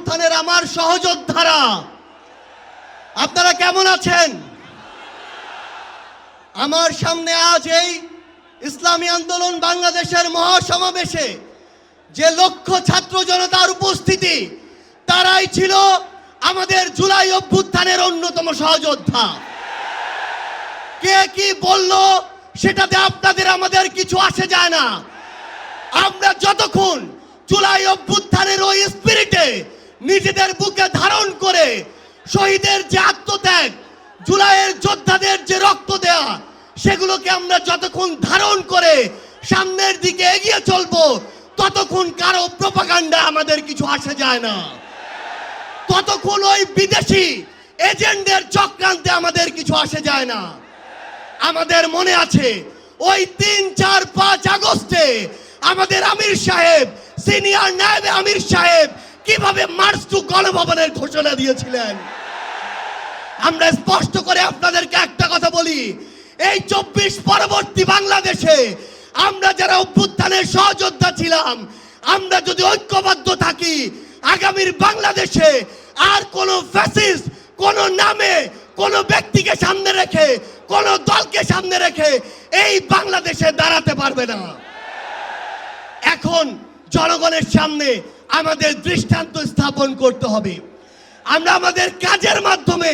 অভ্যুত্থানের আমার সহযোদ্ধারা, আপনারা কেমন আছেন? আমার সামনে আজ এই ইসলামী আন্দোলন বাংলাদেশের মহাসমাবেশে যে লক্ষ ছাত্র জনতার উপস্থিতি, তারাই ছিল আমাদের জুলাই অভ্যুত্থানের অন্যতম সহযোদ্ধা। কে কি বলল সেটাতে আপনাদের আমাদের কিছু আসে যায় না। আমরা যতক্ষণ জুলাই অভ্যুত্থানের ওই স্পিরিটে নিজেদের বুকে ধারণ করে শহীদের যে আত্মত্যাগ, জুলাইয়ের যোদ্ধাদের যে রক্ত দেয়া, সেগুলোকে আমরা যতক্ষণ ধারণ করে সামনের দিকে এগিয়ে চলবো, ততক্ষণ কারো প্রোপাগান্ডা আমাদের কিছু আসে যায় না। ততক্ষণ ওই বিদেশি এজেন্টদের চক্রান্তে আমাদের কিছু আসে যায় না। আমাদের মনে আছে ওই 3, 4, 5 আগস্টে আমাদের আমির সাহেব, সিনিয়র নায়েবে আমির সাহেব কিভাবে মার্চ টু গণভবনের ঘোষণা দিয়েছিলেন। আমরা স্পষ্ট করে আপনাদেরকে একটা কথা বলি, এই 24 পরবর্তী বাংলাদেশে আমরা যারা অভ্যুত্থানের সহযোদ্ধা ছিলাম, আমরা যদি ঐক্যবদ্ধ থাকি, আগামীর বাংলাদেশে আর কোন ফ্যাসিস্ট কোন নামে কোন ব্যক্তিকে সামনে রেখে, কোন দলকে সামনে রেখে এই বাংলাদেশে দাঁড়াতে পারবে না। এখন জনগণের সামনে আমাদের দৃষ্টান্ত স্থাপন করতে হবে। আমরা আমাদের কাজের মাধ্যমে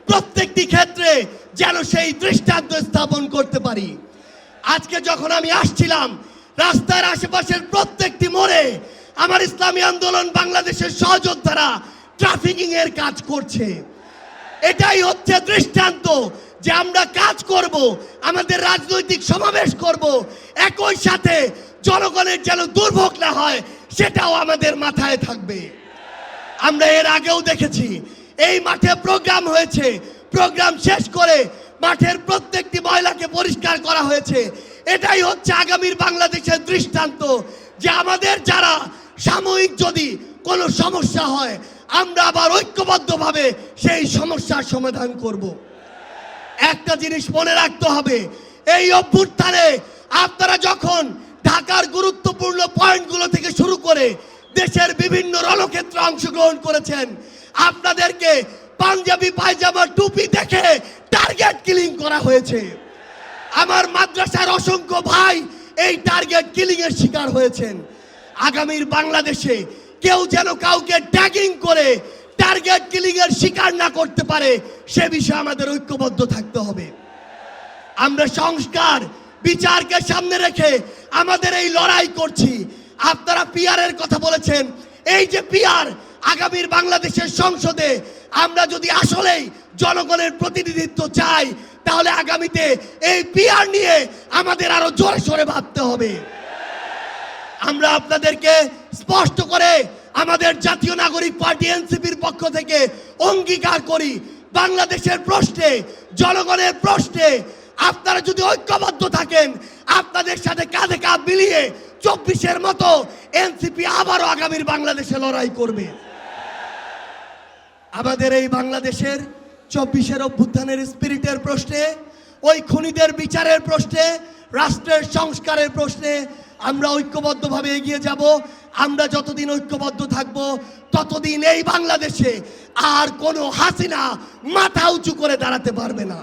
প্রত্যেকটি ক্ষেত্রে যেন সেই দৃষ্টান্ত স্থাপন করতে পারি। আজকে যখন আমি আসছিলাম, রাস্তার আশেপাশের প্রত্যেকটি মোড়ে আমার ইসলামী আন্দোলন বাংলাদেশের সহযোদ্ধারা ট্রাফিকিং এর কাজ করছে। এটাই হচ্ছে দৃষ্টান্ত যে আমরা কাজ করব, আমাদের রাজনৈতিক সমাবেশ করব, একই সাথে জনগণের যেন দুর্ভোগ না হয় সেটাও আমাদের মাথায় থাকবে। আমরা এর আগেও দেখেছি এই মাঠে প্রোগ্রাম হয়েছে, প্রোগ্রাম শেষ করে মাঠের প্রত্যেকটি ময়লাকে পরিষ্কার করা হয়েছে। এটাই হচ্ছে আগামীর বাংলাদেশের দৃষ্টান্ত যে আমাদের যারা সাময়িক যদি কোনো সমস্যা হয়, আমরা আবার ঐক্যবদ্ধভাবে সেই সমস্যার সমাধান করব। একটা জিনিস মনে রাখতে হবে, এই অভ্যুত্থানে আপনারা যখন ঢাকার গুরুত্বপূর্ণ পয়েন্টগুলো থেকে শুরু করে দেশের বিভিন্ন রণক্ষেত্রে অংশগ্রহণ করেছেন, আপনাদেরকে পাঞ্জাবি পায়জামা টুপি দেখে টার্গেট কিলিং করা হয়েছে। আমার মাদ্রাসার অসংখ্য ভাই এই টার্গেট কিলিং এর শিকার হয়েছেন। আগামীর বাংলাদেশে কেউ যেন কাউকে ট্যাগিং করে টার্গেট কিলিং এর শিকার না করতে পারে, সে বিষয়ে আমাদের ঐক্যবদ্ধ থাকতে হবে। আমরা সংস্কার বিচারকে সামনে রেখে আমাদের এই লড়াই করছি। আপনারা পিআরের কথা বলেছেন, এই যে পিআর, আগামীর বাংলাদেশের সংসদে আমরা যদি আসলেই জনগণের প্রতিনিধিত্ব চাই, তাহলে আগামীতে এই পিআর নিয়ে আমাদের আরো জোরে সোরে ভাবতে হবে। আমরা আপনাদেরকে স্পষ্ট করে আমাদের জাতীয় নাগরিক পার্টি এনসিপির পক্ষ থেকে অঙ্গীকার করি, বাংলাদেশের প্রশ্নে, জনগণের প্রশ্নে আপনারা যদি ঐক্যবদ্ধ থাকেন, আপনাদের সাথে কাঁধে কাঁধ মিলিয়ে 24-এর মতো এনসিপি আবারও আগামীর বাংলাদেশে লড়াই করবে। আমাদের এই বাংলাদেশের 24-এর অভ্যুত্থানের স্পিরিটের প্রশ্নে, ওই খুনিদের বিচারের প্রশ্নে, রাষ্ট্রের সংস্কারের প্রশ্নে আমরা ঐক্যবদ্ধভাবে এগিয়ে যাব। আমরা যতদিন ঐক্যবদ্ধ থাকব, ততদিন এই বাংলাদেশে আর কোনো হাসিনা মাথা উঁচু করে দাঁড়াতে পারবে না।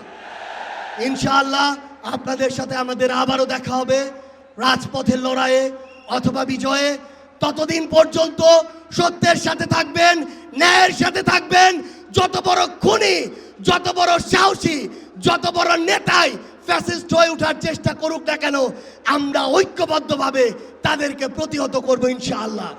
ইনশাআল্লাহ আপনাদের সাথে আমাদের আবারও দেখা হবে রাজপথের লড়াইয়ে অথবা বিজয়ে। ততদিন পর্যন্ত সত্যের সাথে থাকবেন, ন্যায়ের সাথে থাকবেন। যত বড় খুনি, যত বড় সাহসী, যত বড় নেতাই ফ্যাসিস্ট হয়ে ওঠার চেষ্টা করুক না কেন, আমরা ঐক্যবদ্ধভাবে তাদেরকে প্রতিহত করব ইনশাআল্লাহ।